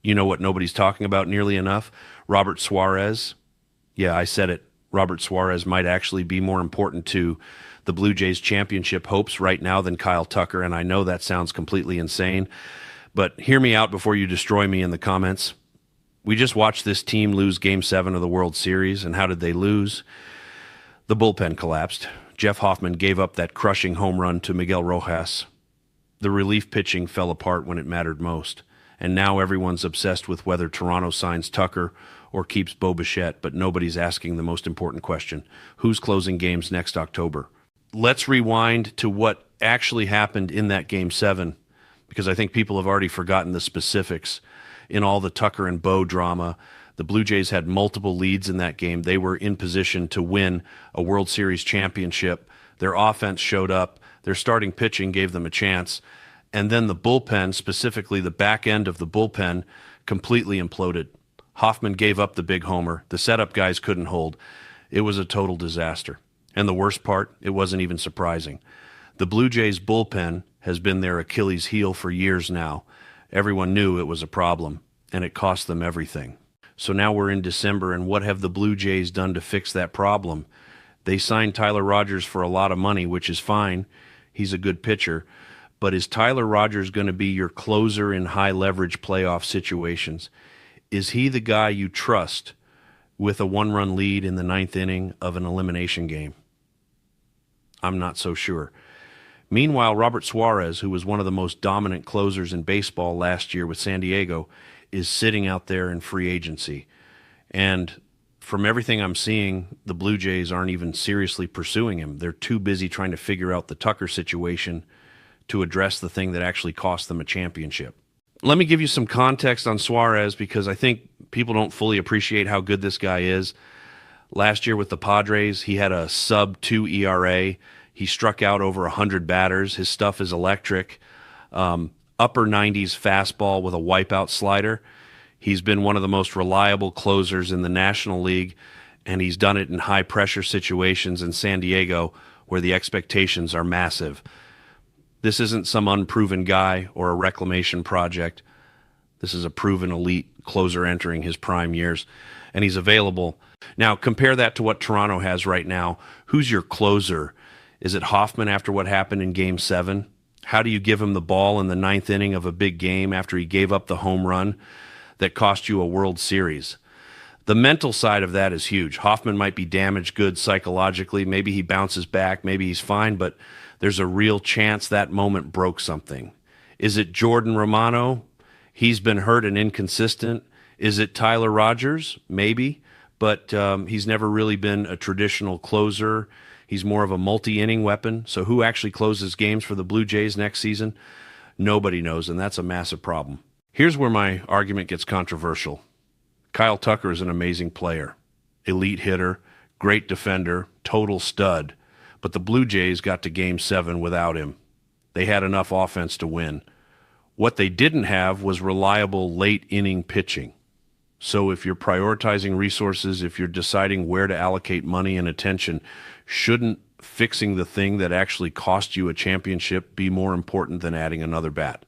You know what nobody's talking about nearly enough? Robert Suarez. Yeah, I said it. Robert Suarez might actually be more important to the Blue Jays championship hopes right now than Kyle Tucker, and I know that sounds completely insane, but hear me out before you destroy me in the comments. We just watched this team lose Game 7 of the World Series, and how did they lose? The bullpen collapsed. Jeff Hoffman gave up that crushing home run to Miguel Rojas. The relief pitching fell apart when it mattered most, and now everyone's obsessed with whether Toronto signs Tucker or keeps Bichette, but nobody's asking the most important question: who's closing games next October? Let's rewind to what actually happened in that Game 7, because I think people have already forgotten the specifics. In all the Tucker and Bo drama, the Blue Jays had multiple leads in that game. They were in position to win a World Series championship. Their offense showed up. Their starting pitching gave them a chance. And then the bullpen, specifically the back end of the bullpen, completely imploded. Hoffman gave up the big homer. The setup guys couldn't hold. It was a total disaster. And the worst part, it wasn't even surprising. The Blue Jays bullpen has been their Achilles heel for years now. Everyone knew it was a problem, and it cost them everything. So now we're in December, and what have the Blue Jays done to fix that problem? They signed Tyler Rogers for a lot of money, which is fine. He's a good pitcher. But is Tyler Rogers going to be your closer in high-leverage playoff situations? Is he the guy you trust with a one-run lead in the ninth inning of an elimination game? I'm not so sure. Meanwhile, Robert Suarez, who was one of the most dominant closers in baseball last year with San Diego, is sitting out there in free agency. And from everything I'm seeing, the Blue Jays aren't even seriously pursuing him. They're too busy trying to figure out the Tucker situation to address the thing that actually cost them a championship. Let me give you some context on Suarez, because I think people don't fully appreciate how good this guy is. Last year with the Padres, he had a sub-2 ERA. He struck out over 100 batters. His stuff is electric. Upper 90s fastball with a wipeout slider. He's been one of the most reliable closers in the National League, and he's done it in high-pressure situations in San Diego where the expectations are massive. This isn't some unproven guy or a reclamation project. This is a proven elite closer entering his prime years, and he's available. Now, compare that to what Toronto has right now. Who's your closer? Is it Hoffman after what happened in Game 7? How do you give him the ball in the ninth inning of a big game after he gave up the home run that cost you a World Series? The mental side of that is huge. Hoffman might be damaged goods psychologically. Maybe he bounces back. Maybe he's fine, but there's a real chance that moment broke something. Is it Jordan Romano? He's been hurt and inconsistent. Is it Tyler Rogers? Maybe, but he's never really been a traditional closer. He's more of a multi-inning weapon. So who actually closes games for the Blue Jays next season? Nobody knows, and that's a massive problem. Here's where my argument gets controversial. Kyle Tucker is an amazing player, elite hitter, great defender, total stud. But the Blue Jays got to Game 7 without him. They had enough offense to win. What they didn't have was reliable late-inning pitching. So if you're prioritizing resources, if you're deciding where to allocate money and attention, shouldn't fixing the thing that actually cost you a championship be more important than adding another bat?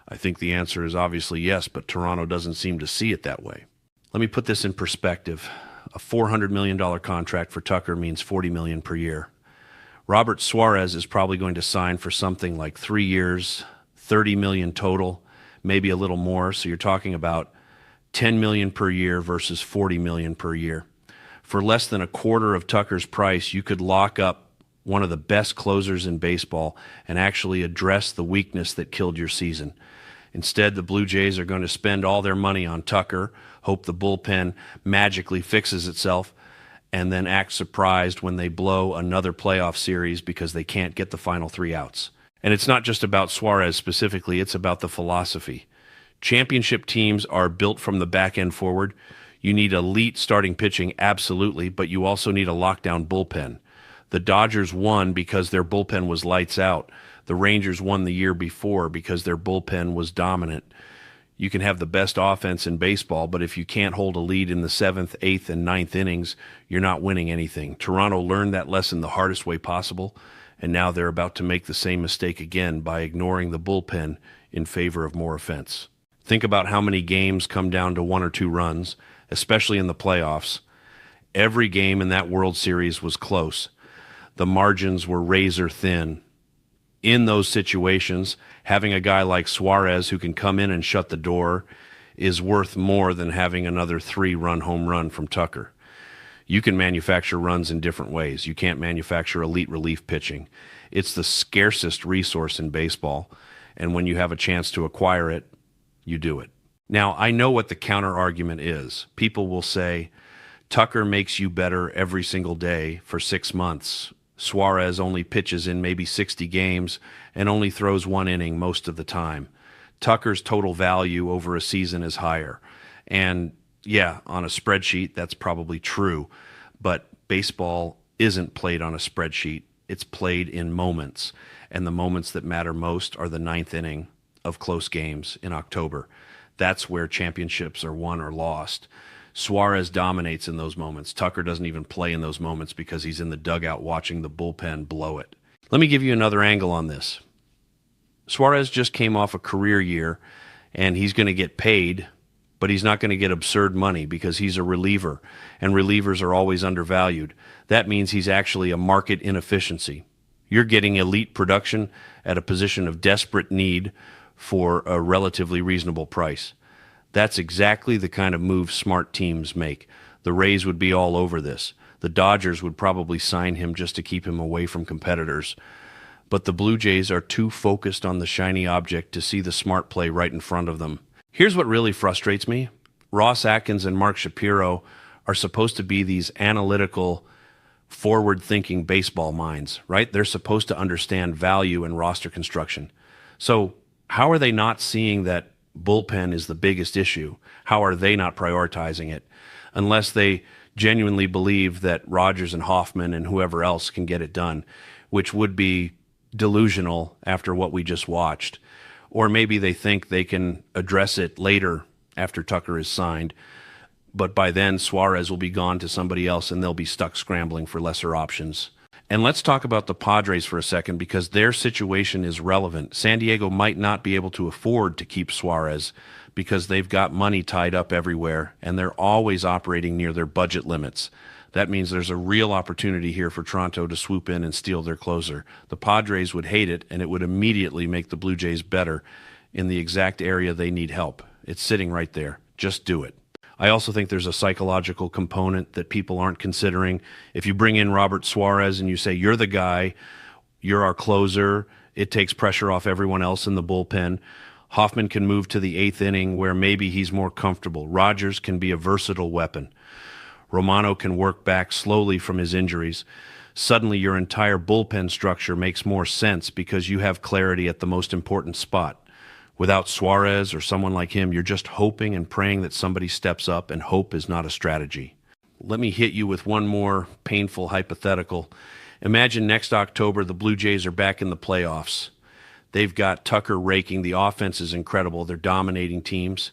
I think the answer is obviously yes, but Toronto doesn't seem to see it that way. Let me put this in perspective. A $400 million contract for Tucker means $40 million per year. Robert Suarez is probably going to sign for something like 3 years, $30 million total, maybe a little more. So you're talking about $10 million per year versus $40 million per year. For less than a quarter of Tucker's price, you could lock up one of the best closers in baseball and actually address the weakness that killed your season. Instead, the Blue Jays are going to spend all their money on Tucker, hope the bullpen magically fixes itself, and then act surprised when they blow another playoff series because they can't get the final 3 outs. And it's not just about Suarez specifically, it's about the philosophy. Championship teams are built from the back end forward. You need elite starting pitching, absolutely, but you also need a lockdown bullpen. The Dodgers won because their bullpen was lights out. The Rangers won the year before because their bullpen was dominant. You can have the best offense in baseball, but if you can't hold a lead in the 7th, 8th, and 9th innings, you're not winning anything. Toronto learned that lesson the hardest way possible, and now they're about to make the same mistake again by ignoring the bullpen in favor of more offense. Think about how many games come down to 1 or 2 runs, especially in the playoffs. Every game in that World Series was close. The margins were razor thin. In those situations, having a guy like Suarez who can come in and shut the door is worth more than having another 3-run home run from Tucker. You can manufacture runs in different ways. You can't manufacture elite relief pitching. It's the scarcest resource in baseball, and when you have a chance to acquire it, you do it. Now, I know what the counter argument is. People will say, Tucker makes you better every single day for 6 months. Suarez only pitches in maybe 60 games and only throws 1 inning most of the time. Tucker's total value over a season is higher. And yeah, on a spreadsheet, that's probably true. But baseball isn't played on a spreadsheet. It's played in moments. And the moments that matter most are the 9th inning of close games in October. That's where championships are won or lost. Suarez dominates in those moments. Tucker doesn't even play in those moments because he's in the dugout watching the bullpen blow it. Let me give you another angle on this. Suarez just came off a career year, and he's going to get paid, but he's not going to get absurd money because he's a reliever, and relievers are always undervalued. That means he's actually a market inefficiency. You're getting elite production at a position of desperate need for a relatively reasonable price. That's exactly the kind of move smart teams make. The Rays would be all over this. The Dodgers would probably sign him just to keep him away from competitors. But the Blue Jays are too focused on the shiny object to see the smart play right in front of them. Here's what really frustrates me. Ross Atkins and Mark Shapiro are supposed to be these analytical, forward-thinking baseball minds, right? They're supposed to understand value and roster construction. So how are they not seeing that bullpen is the biggest issue? How are they not prioritizing it? Unless they genuinely believe that Rogers and Hoffman and whoever else can get it done, which would be delusional after what we just watched. Or maybe they think they can address it later after Tucker is signed, but by then Suarez will be gone to somebody else and they'll be stuck scrambling for lesser options. And let's talk about the Padres for a second because their situation is relevant. San Diego might not be able to afford to keep Suarez because they've got money tied up everywhere and they're always operating near their budget limits. That means there's a real opportunity here for Toronto to swoop in and steal their closer. The Padres would hate it, and it would immediately make the Blue Jays better in the exact area they need help. It's sitting right there. Just do it. I also think there's a psychological component that people aren't considering. If you bring in Robert Suarez and you say, you're the guy, you're our closer, it takes pressure off everyone else in the bullpen. Hoffman can move to the 8th inning where maybe he's more comfortable. Rogers can be a versatile weapon. Romano can work back slowly from his injuries. Suddenly your entire bullpen structure makes more sense because you have clarity at the most important spot. Without Suarez or someone like him, you're just hoping and praying that somebody steps up, and hope is not a strategy. Let me hit you with one more painful hypothetical. Imagine next October the Blue Jays are back in the playoffs. They've got Tucker raking. The offense is incredible. They're dominating teams.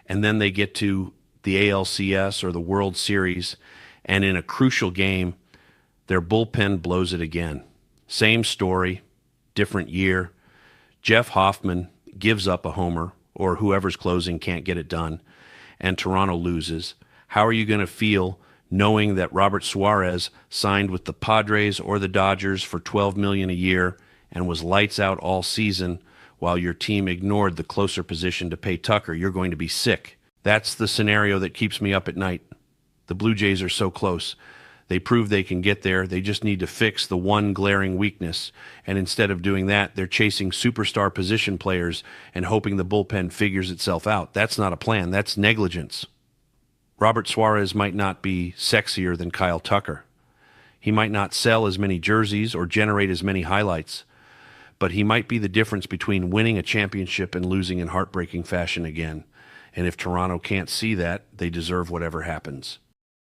And then they get to the ALCS or the World Series, and in a crucial game, their bullpen blows it again. Same story, different year. Jeff Hoffman gives up a homer, or whoever's closing can't get it done, and Toronto loses. How are you going to feel knowing that Robert Suarez signed with the Padres or the Dodgers for $12 million a year and was lights out all season while your team ignored the closer position to pay Tucker? You're going to be sick. That's the scenario that keeps me up at night. The Blue Jays are so close. They prove they can get there. They just need to fix the one glaring weakness. And instead of doing that, they're chasing superstar position players and hoping the bullpen figures itself out. That's not a plan. That's negligence. Robert Suarez might not be sexier than Kyle Tucker. He might not sell as many jerseys or generate as many highlights, but he might be the difference between winning a championship and losing in heartbreaking fashion again. And if Toronto can't see that, they deserve whatever happens.